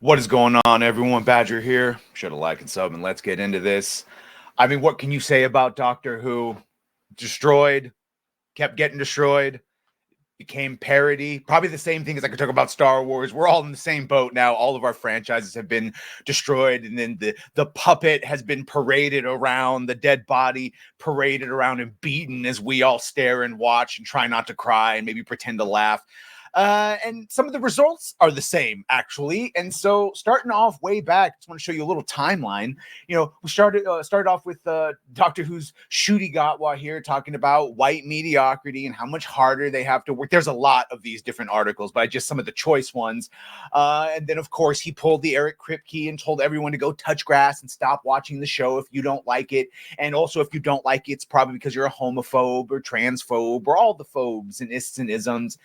What is going on, everyone? Badger here. Should have liked and sub, and let's get into this. I mean, what can you say about Doctor Who? Destroyed, kept getting destroyed, became parody. Probably the same thing as I could talk about Star Wars. We're all in the same boat now. All of our franchises have been destroyed, and then the puppet has been paraded around, the dead body paraded around and beaten as we all stare and watch and try not to cry and maybe pretend to laugh. And some of the results are the same, actually. And so, starting off way back, just want to show you a little timeline. We started off with Doctor Who's Ncuti Gatwa here, talking about white mediocrity and how much harder they have to work. There's a lot of these different articles, but just some of the choice ones. And then, of course, he pulled the Eric Kripke and told everyone to go touch grass and stop watching the show if you don't like it. And also, if you don't like it, it's probably because you're a homophobe or transphobe or all the phobes and ists and isms.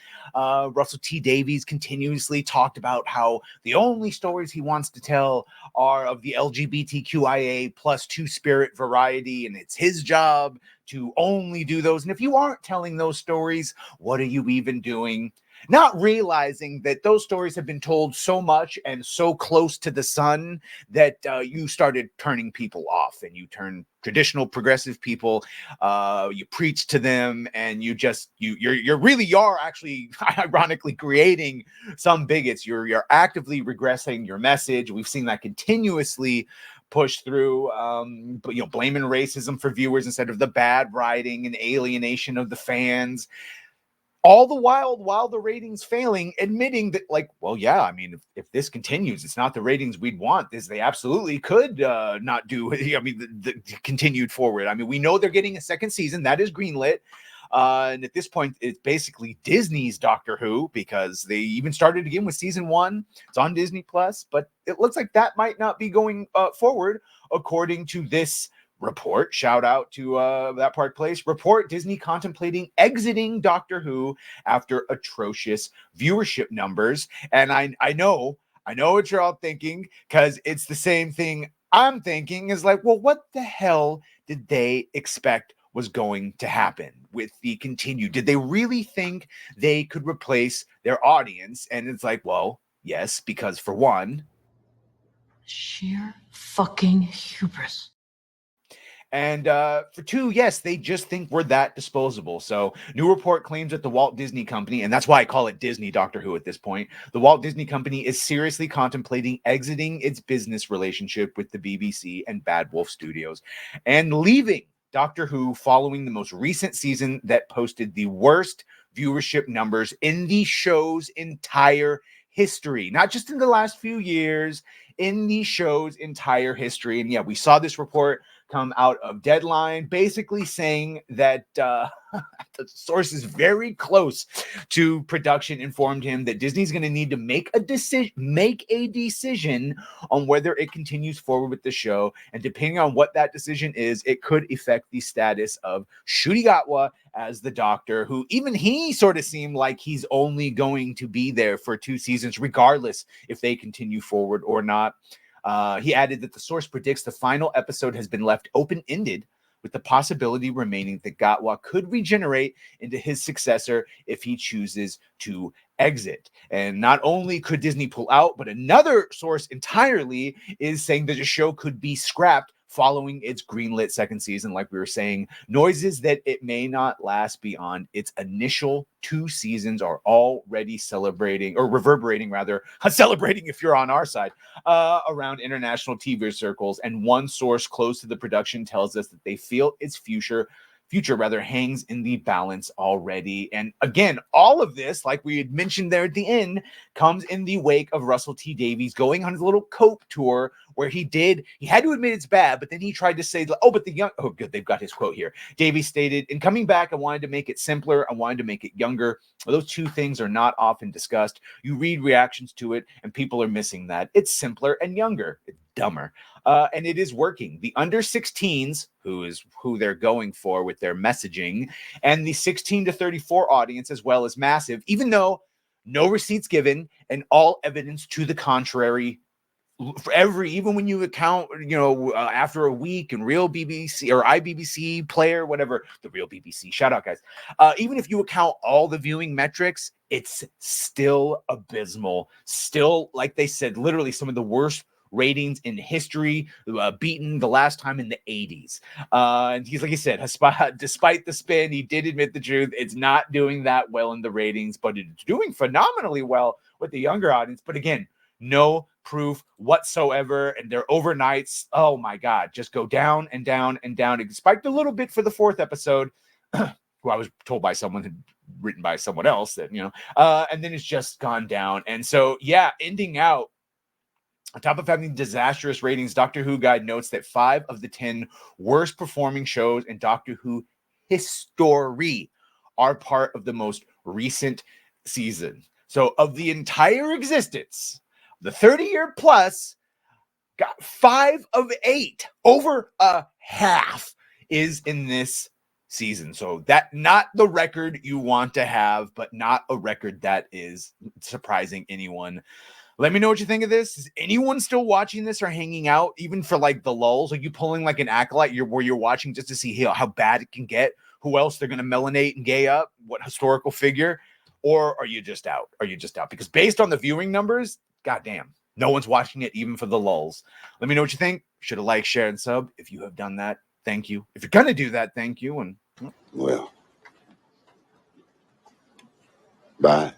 Russell T. Davies continuously talked about how the only stories he wants to tell are of the LGBTQIA plus two-spirit variety, and it's his job to only do those. And if you aren't telling those stories, what are you even doing? Not realizing that those stories have been told so much and so close to the sun that you started turning people off, and you turn traditional progressive people, you preach to them, and you really are actually ironically creating some bigots. You're actively regressing your message. We've seen that continuously push through, but blaming racism for viewers instead of the bad writing and alienation of the fans. All the while the ratings failing, admitting that, I mean, if this continues, it's not the ratings we'd want. They absolutely could not do. I mean, the continued forward. I mean, we know they're getting a second season that is greenlit, and at this point, it's basically Disney's Doctor Who, because they even started again with season 1. It's on Disney Plus, but it looks like that might not be going forward, according to this report. Shout out to That Park Place report. Disney contemplating exiting Doctor Who after atrocious viewership numbers. And I know what you're all thinking, because it's the same thing I'm thinking, is like, well, what the hell did they expect was going to happen with the continued? Did they really think they could replace their audience? And it's like, well, yes, because for one, sheer fucking hubris. And for two, yes, they just think we're that disposable. So, new report claims that the Walt Disney Company, and that's why I call it Disney Doctor Who at this point, the Walt Disney Company is seriously contemplating exiting its business relationship with the BBC and Bad Wolf Studios and leaving Doctor Who following the most recent season that posted the worst viewership numbers in the show's entire history. Not just in the last few years, in the show's entire history. And yeah, we saw this report come out of Deadline, basically saying that the sources very close to production informed him that Disney's going to need to make a decision on whether it continues forward with the show, and depending on what that decision is, it could affect the status of Ncuti Gatwa as the Doctor, who even he sort of seemed like he's only going to be there for 2 seasons, regardless if they continue forward or not. He added that the source predicts the final episode has been left open-ended, with the possibility remaining that Gatwa could regenerate into his successor if he chooses to exit. And not only could Disney pull out, but another source entirely is saying that the show could be scrapped following its greenlit second season. Like we were saying, noises that it may not last beyond its initial 2 seasons are already reverberating celebrating if you're on our side, around international TV circles. And one source close to the production tells us that they feel its future hangs in the balance already. And again, all of this, like we had mentioned there at the end, comes in the wake of Russell T. Davies going on his little cope tour, where he had to admit it's bad, but then he tried to say, good, they've got his quote here. Davies stated, "In coming back, I wanted to make it simpler. I wanted to make it younger. Those 2 things are not often discussed. You read reactions to it, and people are missing that. It's simpler and younger. It's dumber." And it is working. The under 16s, who they're going for with their messaging, and the 16 to 34 audience, as well as massive, even though no receipts given and all evidence to the contrary for even when you account, after a week and real BBC or IBBC player, whatever, the real BBC, shout out guys. Even if you account all the viewing metrics, it's still abysmal. Still, like they said, literally some of the worst ratings in history, beaten the last time in the 80s. And he's, like he said, despite the spin, he did admit the truth. It's not doing that well in the ratings, but it's doing phenomenally well with the younger audience. But again, no proof whatsoever, and their overnights, oh my god, just go down and down and down. It spiked a little bit for the 4th episode, who I was told by someone, written by someone else, that and then it's just gone down. And so ending out on top of having disastrous ratings, Doctor Who Guide notes that 5 of the 10 worst performing shows in Doctor Who history are part of the most recent season. So of the entire existence, the 30-year plus, got 5 of 8, over a half, is in this season. So that, not the record you want to have, but not a record that is surprising anyone. Let me know what you think of this. Is anyone still watching this or hanging out, even for like the lulls? Are you pulling like an Acolyte where you're watching just to see how bad it can get? Who else they're going to melanate and gay up? What historical figure? Or are you just out? Because based on the viewing numbers, goddamn, no one's watching it even for the lulls. Let me know what you think. Should have liked, shared, and sub. If you have done that, thank you. If you're going to do that, thank you. And well, bye.